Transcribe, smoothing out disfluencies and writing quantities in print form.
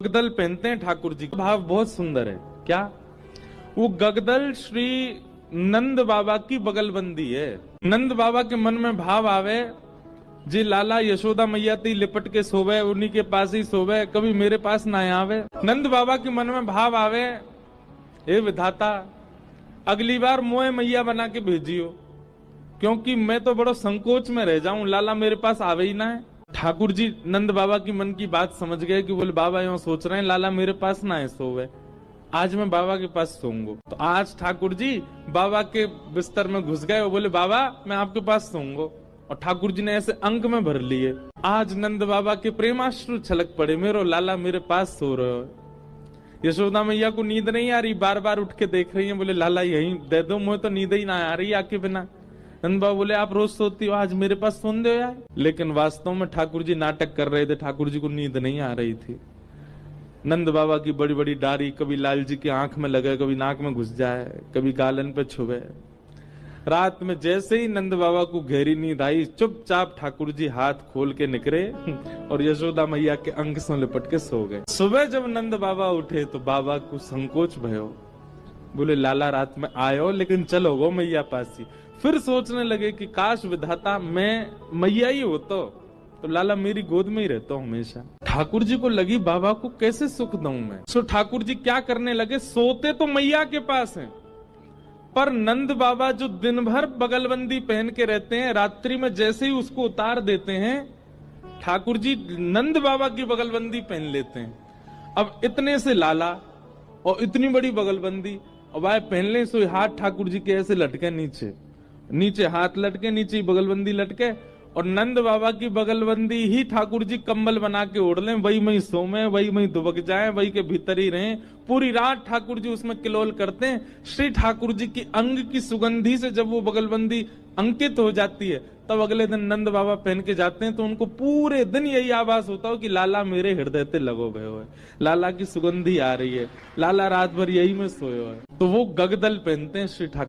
गगदल पहनते हैं ठाकुर जी। भाव बहुत सुंदर है। क्या वो गगदल श्री नंद बाबा की बगलबंदी है। नंद बाबा के मन में भाव आवे जी लाला यशोदा मैया ती लिपट के सोवे, उन्हीं के पास ही सोवे, कभी मेरे पास ना आवे। नंद बाबा के मन में भाव आवे, हे विधाता अगली बार मोए मैया बना के भेजियो, क्योंकि मैं तो बड़ो संकोच में रह जाऊं, लाला मेरे पास आवे ही ना है। ठाकुर जी नंद बाबा की मन की बात समझ गए कि बोले बाबा यूं सोच रहे हैं लाला मेरे पास ना है सोवे, आज मैं बाबा के पास सोऊंगा। तो आज ठाकुर जी बाबा के बिस्तर में घुस गए और बोले बाबा मैं आपके पास सोऊंगा, और ठाकुर जी ने ऐसे अंक में भर लिए। आज नंद बाबा के प्रेमाश्रु छलक पड़े, मेरो लाला मेरे पास सो रहे हो। यशोदा मैया को नींद नहीं आ रही, बार बार उठ के देख रही है, बोले लाला यही दे दो, मुझे तो नींद ही ना आ रही आके बिना। नंद बाबा बोले आप रोज सोती हो, आज मेरे पास सोन दो यार। लेकिन वास्तव में ठाकुर जी नाटक कर रहे थे, ठाकुर जी को नींद नहीं आ रही थी। नंद बाबा की बड़ी बड़ी डारी कभी लाल जी की आंख में लगे, कभी नाक में घुस जाए, कभी गालन पे छुए। रात में जैसे ही नंद बाबा को गहरी नींद आई, चुपचाप ठाकुर जी हाथ खोल के निकले और यशोदा मैया के अंग से लिपट के सो गए। सुबह जब नंद बाबा उठे तो बाबा को संकोच भयो, बोले लाला रात में आयो लेकिन चलो गो मैया पास ही। फिर सोचने लगे कि काश विधाता मैं मैया ही हो तो लाला मेरी गोद में ही रहता हूं हमेशा। ठाकुर जी को लगी बाबा को कैसे सुख दूं मैं। सो ठाकुर जी क्या करने लगे, सोते तो मैया के पास हैं, पर नंद बाबा जो दिन भर बगलबंदी पहन के रहते हैं, रात्रि में जैसे ही उसको उतार देते हैं, ठाकुर जी नंद बाबा की बगलबंदी पहन लेते हैं। अब इतने से लाला और इतनी बड़ी बगलबंदी, और वह पहन ले सो हाथ ठाकुर जी के ऐसे लटके, नीचे नीचे हाथ लटके, नीचे बगलबंदी लटके, और नंद बाबा की बगलबंदी ही ठाकुर जी कंबल बना के ओढ़ लें, वही मई सोमे, वही मई दुबक जाए, वही के भीतर ही रहें। पूरी रात ठाकुर जी उसमें किलोल करते हैं। श्री ठाकुर जी की अंग की सुगंधी से जब वो बगलबंदी अंकित हो जाती है, तब अगले दिन नंद बाबा पहन के जाते हैं, तो उनको पूरे दिन यही आभास होता हो कि लाला मेरे हृदय पे लगो गए हो, लाला की सुगंधी आ रही है, लाला रात भर यही में सोए हो। तो वो गगदल पहनते हैं श्री ठाकुर।